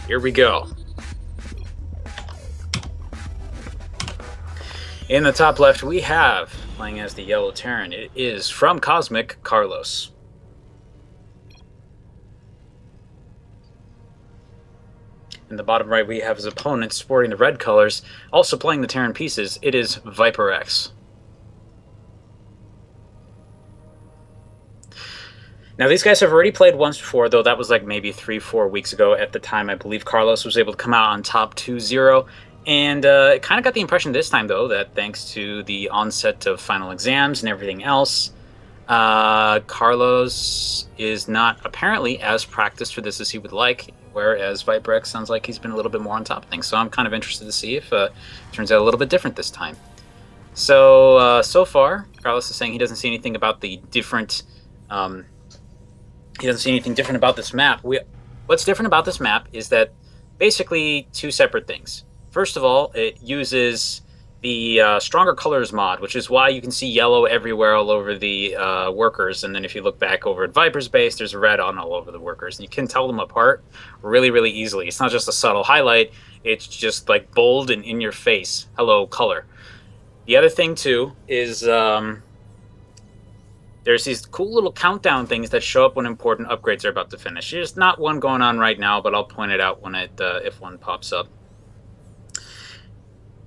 Here we go. In the top left, we have, playing as the Yellow Terran, it is from Cosmic, Krlos. In the bottom right, we have his opponent sporting the red colors, also playing the Terran pieces. It is VyperX. Now, these guys have already played once before, though that was like maybe 3-4 weeks ago. At the time, I believe Krlos was able to come out on top 2-0. And it kind of got the impression this time, though, that thanks to the onset of final exams and everything else, Krlos is not apparently as practiced for this as he would like, whereas VyperX sounds like he's been a little bit more on top of things. So I'm kind of interested to see if it turns out a little bit different this time. So, so far, Krlos is saying he doesn't see anything about the different... he doesn't see anything different about this map. What's different about this map is that basically two separate things. First of all, it uses the Stronger Colors mod, which is why you can see yellow everywhere all over the workers. And then if you look back over at Viper's base, there's red on all over the workers. And you can tell them apart really, really easily. It's not just a subtle highlight. It's just like bold and in your face. Hello, color. The other thing, too, is... there's these cool little countdown things that show up when important upgrades are about to finish. There's not one going on right now, but I'll point it out when if one pops up.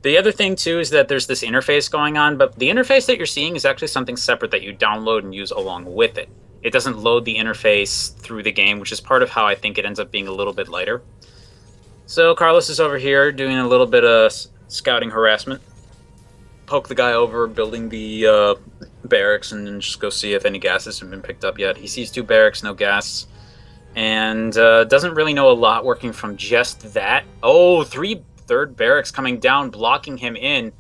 The other thing, too, is that there's this interface going on, but the interface that you're seeing is actually something separate that you download and use along with it. It doesn't load the interface through the game, which is part of how I think it ends up being a little bit lighter. So Krlos is over here doing a little bit of scouting harassment. Poke the guy over, building the barracks, and then just go see if any gases have been picked up yet. He sees 2 barracks, no gas, and doesn't really know a lot working from just that. Oh, 3 third barracks coming down, blocking him in,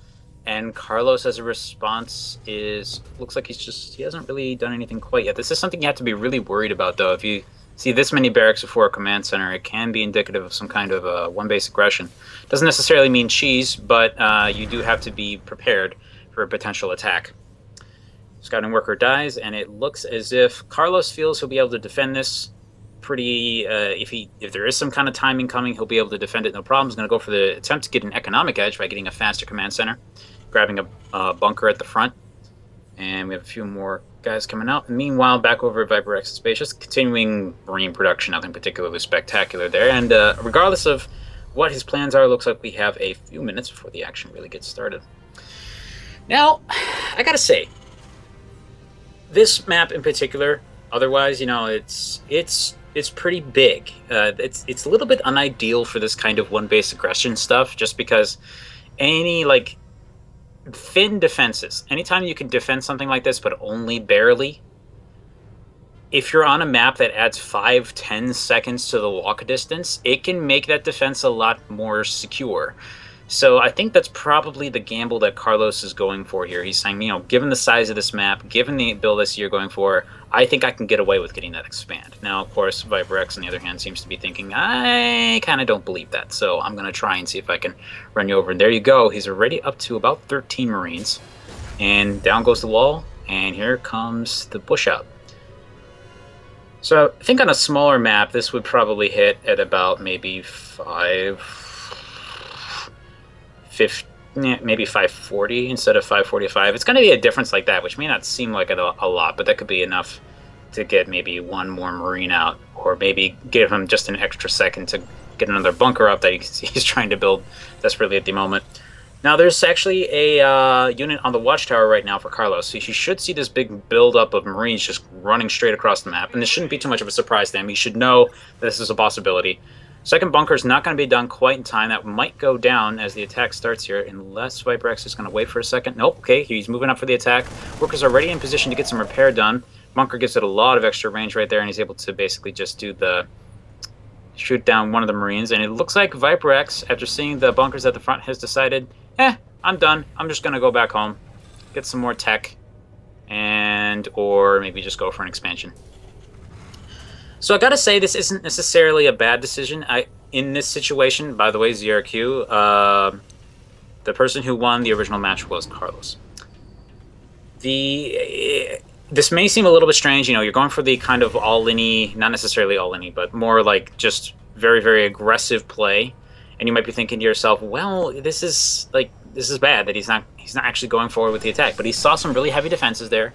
and Krlos as a response looks like he hasn't really done anything quite yet. This is something you have to be really worried about, though. If you see this many barracks before a command center, it can be indicative of some kind of one base aggression. Doesn't necessarily mean cheese, but you do have to be prepared for a potential attack. Scouting worker dies, and it looks as if Krlos feels he'll be able to defend this pretty... if there is some kind of timing coming, he'll be able to defend it no problem. He's going to go for the attempt to get an economic edge by getting a faster command center, grabbing a bunker at the front. And we have a few more guys coming out. And meanwhile, back over at VyperX's base, just continuing Marine production, nothing particularly spectacular there. And regardless of what his plans are, it looks like we have a few minutes before the action really gets started. Now, I gotta say, this map in particular, otherwise, you know, it's pretty big. It's a little bit unideal for this kind of one-base aggression stuff, just because any, like, thin defenses, anytime you can defend something like this, but only barely, if you're on a map that adds 5-10 seconds to the walk distance, it can make that defense a lot more secure. So I think that's probably the gamble that Krlos is going for here. He's saying, you know, given the size of this map, given the build this you're going for, I think I can get away with getting that expand. Now, of course, VyperX, on the other hand, seems to be thinking, I kind of don't believe that, so I'm going to try and see if I can run you over. And there you go. He's already up to about 13 Marines. And down goes the wall, and here comes the bush out. So I think on a smaller map, this would probably hit at about maybe 540 instead of 545. It's going to be a difference like that, which may not seem like a lot, but that could be enough to get maybe one more Marine out, or maybe give him just an extra second to get another bunker up that he's trying to build desperately at the moment. Now, there's actually a unit on the watchtower right now for Krlos, so you should see this big buildup of Marines just running straight across the map, and this shouldn't be too much of a surprise to him. He should know this is a possibility. Second bunker is not going to be done quite in time. That might go down as the attack starts here, unless VyperX is going to wait for a second. Nope, okay, he's moving up for the attack. Workers are already in position to get some repair done. Bunker gives it a lot of extra range right there, and he's able to basically just do the... shoot down one of the Marines. And it looks like VyperX, after seeing the bunkers at the front, has decided, I'm done. I'm just going to go back home, get some more tech, or maybe just go for an expansion. So I gotta say, this isn't necessarily a bad decision. In this situation, by the way, ZRQ, the person who won the original match was Krlos. This may seem a little bit strange, you know, you're going for the kind of all-in-y, not necessarily all-in-y, but more like just very, very aggressive play. And you might be thinking to yourself, well, this is bad that he's not actually going forward with the attack. But he saw some really heavy defenses there,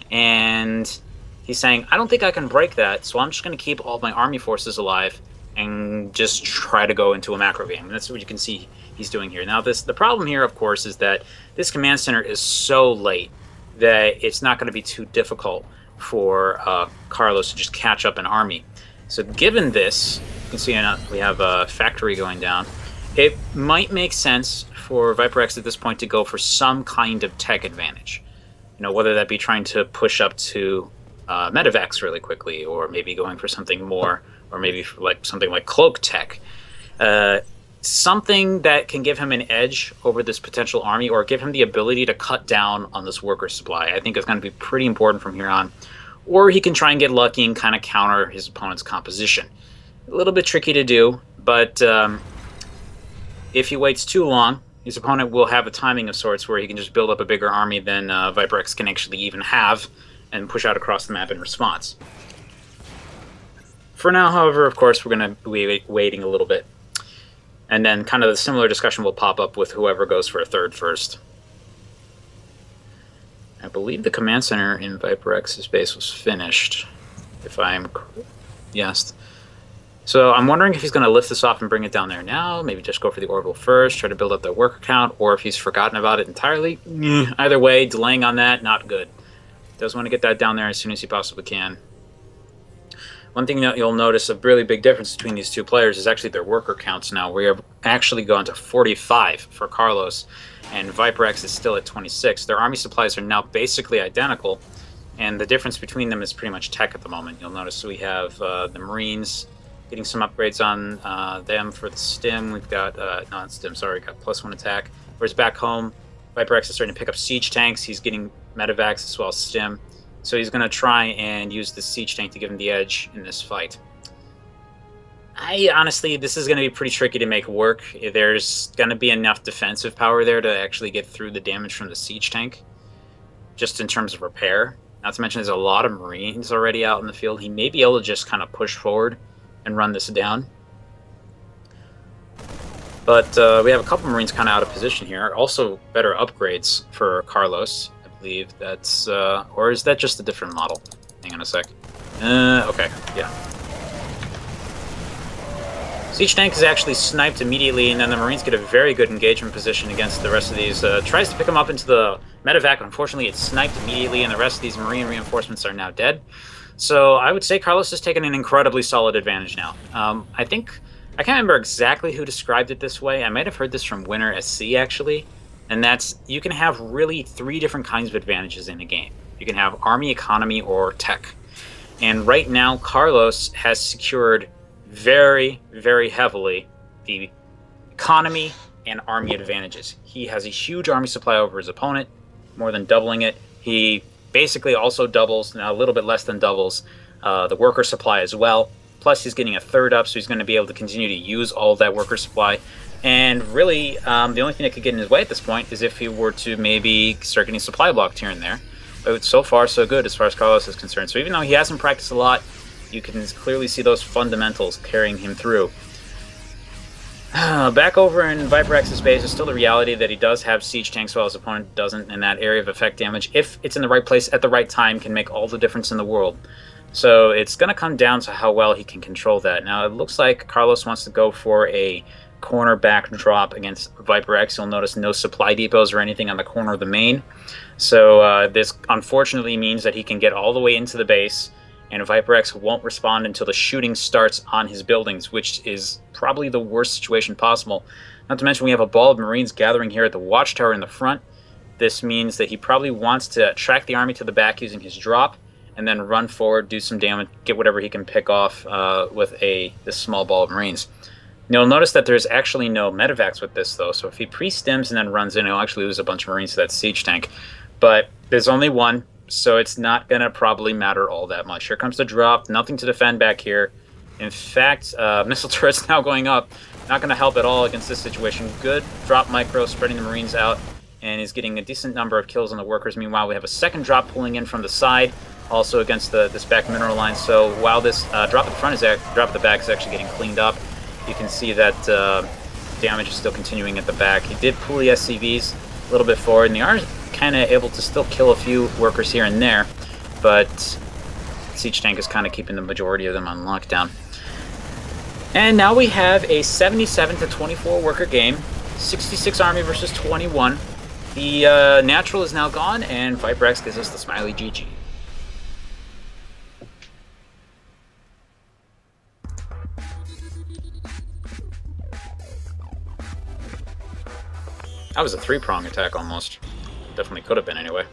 and he's saying, I don't think I can break that, so I'm just going to keep all my army forces alive and just try to go into a macro game. And that's what you can see he's doing here. Now, the problem here, of course, is that this command center is so late that it's not going to be too difficult for Krlos to just catch up an army. So given this, you can see we have a factory going down. It might make sense for VyperX at this point to go for some kind of tech advantage. You know, whether that be trying to push up to medevacs really quickly, or maybe going for something more, or maybe for like something like cloak tech. Something that can give him an edge over this potential army, or give him the ability to cut down on this worker supply. I think it's going to be pretty important from here on. Or he can try and get lucky and kind of counter his opponent's composition. A little bit tricky to do, but if he waits too long, his opponent will have a timing of sorts where he can just build up a bigger army than VyperX can actually even have and push out across the map in response. For now, however, of course, we're going to be waiting a little bit. And then kind of the similar discussion will pop up with whoever goes for a third first. I believe the command center in VyperX's base was finished, if I'm yes. So I'm wondering if he's going to lift this off and bring it down there now, maybe just go for the orbital first, try to build up the worker count, or if he's forgotten about it entirely. Either way, delaying on that, not good. Does want to get that down there as soon as he possibly can. One thing that you'll notice, a really big difference between these two players, is actually their worker counts now. We have actually gone to 45 for Krlos, and VyperX is still at 26. Their army supplies are now basically identical, and the difference between them is pretty much tech at the moment. You'll notice we have the Marines getting some upgrades on them for the stim. We've got, not stim, sorry, got +1 attack. Whereas back home, VyperX is starting to pick up siege tanks. He's getting medevacs as well as stim. So he's going to try and use the siege tank to give him the edge in this fight. Honestly, this is going to be pretty tricky to make work. There's going to be enough defensive power there to actually get through the damage from the siege tank, just in terms of repair. Not to mention there's a lot of Marines already out in the field. He may be able to just kind of push forward and run this down. But we have a couple Marines kind of out of position here. Also better upgrades for Krlos. I believe that's, or is that just a different model? Hang on a sec. Okay, yeah. Siege tank is actually sniped immediately, and then the Marines get a very good engagement position against the rest of these. Tries to pick them up into the medevac, but unfortunately it's sniped immediately, and the rest of these Marine reinforcements are now dead. So I would say Krlos has taken an incredibly solid advantage now. I can't remember exactly who described it this way. I might have heard this from Winner SC, actually. And that's, you can have really 3 different kinds of advantages in a game. You can have army, economy, or tech. And right now, Krlos has secured very, very heavily the economy and army advantages. He has a huge army supply over his opponent, more than doubling it. He basically also doubles, now a little bit less than doubles, the worker supply as well. Plus, he's getting a third up, so he's going to be able to continue to use all of that worker supply. And really, the only thing that could get in his way at this point is if he were to maybe start getting supply blocked here and there. But so far, so good as far as Krlos is concerned. So even though he hasn't practiced a lot, you can clearly see those fundamentals carrying him through. Back over in VyperX's base is still the reality that he does have siege tanks while his opponent doesn't, and that area of effect damage, if it's in the right place at the right time, can make all the difference in the world. So it's going to come down to how well he can control that. Now, it looks like Krlos wants to go for a corner back drop against VyperX. You'll notice no supply depots or anything on the corner of the main. So this unfortunately means that he can get all the way into the base, and VyperX won't respond until the shooting starts on his buildings, which is probably the worst situation possible. Not to mention we have a ball of Marines gathering here at the watchtower in the front. This means that he probably wants to track the army to the back using his drop, and then run forward, do some damage, get whatever he can pick off with this small ball of Marines. You'll notice that there's actually no medevacs with this, though, so if he pre-stims and then runs in, he'll actually lose a bunch of Marines to that siege tank. But there's only one, so it's not going to probably matter all that much. Here comes the drop, nothing to defend back here. In fact, missile turret's now going up. Not going to help at all against this situation. Good drop micro, spreading the Marines out, and is getting a decent number of kills on the workers. Meanwhile, we have a second drop pulling in from the side, also against this back mineral line. So while this drop at the front is drop at the back is actually getting cleaned up, You can see that damage is still continuing at the back. He did pull the SCVs a little bit forward, and they are kind of able to still kill a few workers here and there, but Siege Tank is kind of keeping the majority of them on lockdown. And now we have a 77 to 24 worker game, 66 army versus 21. The natural is now gone, and VyperX gives us the smiley GG. That was a 3-prong attack almost. Definitely could have been anyway.